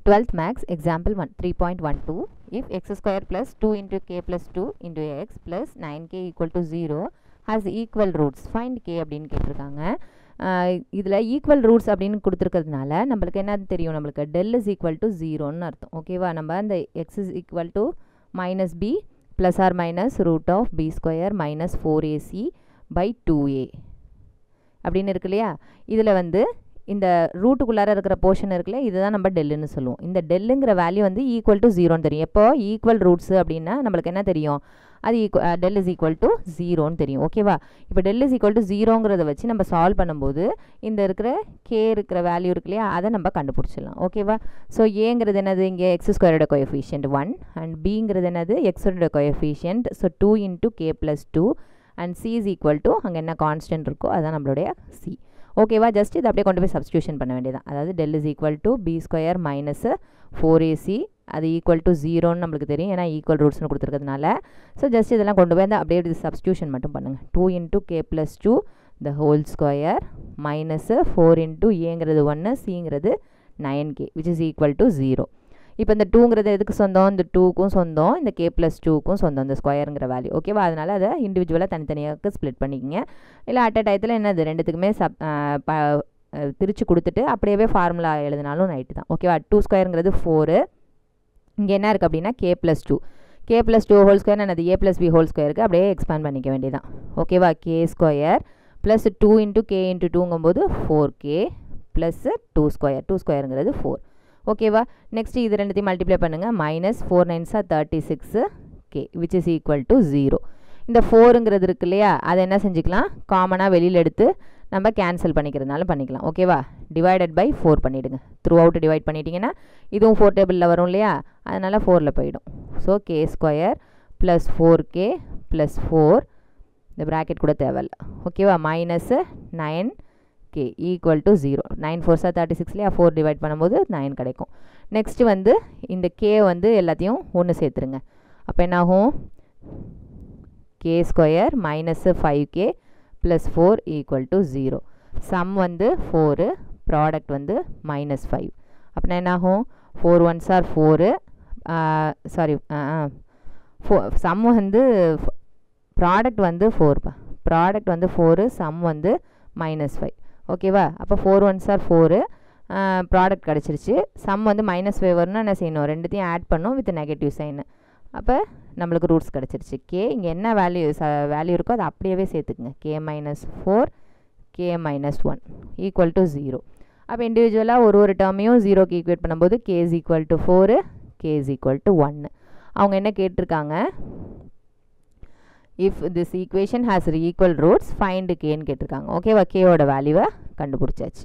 12th max example 3.12 if x square plus 2 into k plus 2 into x plus 9k equal to 0 has equal roots find k அப்படின்னு கேட்டிருக்காங்க. இதில் equal roots அப்படின்னு கொடுத்துருக்கிறதுனால நம்மளுக்கு என்ன தெரியும், நம்மளுக்கு டெல் இஸ் ஈக்குவல் டு 0ன்னு அர்த்தம். ஓகேவா, நம்ம அந்த x is equal to minus b plus or minus root of b square minus 4ac by 2a அப்படின்னு இருக்கு இல்லையா. இதில் வந்து இந்த ரூட்டுக்குள்ளார இருக்கிற போர்ஷன் இருக்குல்ல, இதுதான் நம்ம டெல்லுன்னு சொல்லுவோம். இந்த டெல்லுங்கிற வேல்யூ வந்து ஈக்குவல் டு 0ன்னு தெரியும். எப்போ ஈக்குவல் ரூட்ஸு அப்படின்னா நம்மளுக்கு என்ன தெரியும், அது டெல் இஸ் ஈக்குவல் டு 0ன்னு தெரியும். ஓகேவா, இப்போ டெல் இஸ் ஈக்குவல் டு 0ங்கிறத வச்சு நம்ம சால்வ் பண்ணும்போது இந்த இருக்கிற கே இருக்கிற வேல்யூ இருக்கு இல்லையா, அதை நம்ம கண்டுபிடிச்சிடலாம். ஓகேவா, ஸோ ஏங்கிறது என்னது, இங்கே எக்ஸ் ஸ்கொயரோட கோஎஃபிஷியன்ட் 1 அண்ட் பிங்கிறது என்னது எக்ஸோட coefficient. So 2 into k plus 2 and C is equal to அங்கே என்ன கான்ஸ்டன்ட் இருக்கோ அதுதான் நம்மளுடைய சி. ஓகேவா, ஜஸ்ட் இதை அப்படியே கொண்டு போய் சப்ஸ்டியூஷன் பண்ண வேண்டியதான். அதாவது del is equal to b square minus 4ac அது ஈக்குவல் டு 0ன்னு நம்மளுக்கு தெரியும், ஏன்னா ஈக்குவல் ரூட்ஸ்னு கொடுத்துருக்கிறதுனால. ஸோ ஜஸ்ட் இதெல்லாம் கொண்டு போய் அப்படியே சப்ஸ்டியூஷன் மட்டும் பண்ணுங்கள். 2 into k plus 2 the whole square minus 4 into ஏங்கிறது 1 சிங்கிறது 9k which is equal to 0. இப்போ இந்த 2ங்கிறது எதுக்கு சொந்தம், இந்த 2க்கும் சொந்தம், இந்த கே ப்ளஸ் 2க்கும் சொந்தம், இந்த ஸ்கொயருங்கிற வேல்யூ. ஓகேவா, அதனால் அதை இண்டிவிஜுவலாக தனித்தனியாக ஸ்ப்ளிட் பண்ணிக்கங்க. இல்லை அட் அ டயத்தில் என்னது ரெண்டுத்துக்குமே பிரித்து கொடுத்துட்டு அப்படியே ஃபார்முலா எழுதினாலும் நைட்டு தான். ஓகேவா, 2 ஸ்கொயருங்கிறது 4, இங்கே என்ன இருக்குது அப்படின்னா K plus 2, K plus 2 whole square என்னது ஏ ப்ளஸ் பி ஹோல் ஸ்கொயருக்கு அப்படியே எக்ஸ்பேண்ட் பண்ணிக்க வேண்டியதான். ஓகேவா, k square plus 2 into k into 2ங்கும்போது 4k ப்ளஸ் 2 ஸ்கொயர், 2 ஸ்கொயருங்கிறது 4. ஓகேவா, நெக்ஸ்ட் இது ரெண்டுத்தையும் மல்டிப்ளை பண்ணுங்கள். Minus 4 9s 36k which is equal to 0. இந்த 4ங்கிறது இருக்கு இல்லையா, அதை என்ன செஞ்சுக்கலாம், காமனாக வெளியில் எடுத்து நம்ம கேன்சல் பண்ணிக்கிறதுனால பண்ணிக்கலாம். ஓகேவா, டிவைடட் பை 4 பண்ணிவிடுங்க. த்ரூ அவுட் டிவைட் பண்ணிட்டீங்கன்னா இதுவும் 4 டேபிளில் வரும் இல்லையா, அதனால் 4ல் போயிடும். So K square plus 4k plus 4 இந்த ப்ராக்கெட் கூட தேவையில்லை. ஓகேவா, minus 9k equal to 0. 9 4s 36 இல்லையா, 4 டிவைட் பண்ணும்போது 9 கிடைக்கும். நெக்ஸ்ட்டு வந்து இந்த கே வந்து எல்லாத்தையும் ஒன்று சேர்த்துருங்க. அப்போ என்னாகும், k square minus 5k plus 4 equal to 0. Sum வந்து 4, ப்ராடக்ட் வந்து மைனஸ் 5. அப்படின்னா என்னாகும், 4 1s 4, சாரி சம் வந்து ப்ராடக்ட் வந்து 4, ப்ராடக்ட் வந்து 4, சம் வந்து மைனஸ் 5. ஓகேவா, அப்போ 4 1s 4, ப்ராடக்ட் கிடச்சிருச்சு. சம் வந்து மைனஸ் 5 வரணும்னா என்ன செய்யணும், ரெண்டுத்தையும் ஆட் பண்ணணும் வித் நெகட்டிவ் சைனு. அப்போ நம்மளுக்கு ரூட்ஸ் கிடச்சிருச்சு. கே இங்கே என்ன வேல்யூ இருக்கோ அதை அப்படியே சேர்த்துக்குங்க. K minus 4 k minus 1 equal to 0. அப்போ இண்டிவிஜுவலாக ஒரு டேர்மையும் 0க்கு ஈக்குவேட் பண்ணும்போது k is equal to 4 k is equal to 1. அவங்க என்ன கேட்டிருக்காங்க, if this equation has equal roots find கேன்னு கேட்டிருக்காங்க. ஓகேவா, கேவோட வேல்யூவை கண்டுபிடிச்சாச்சு.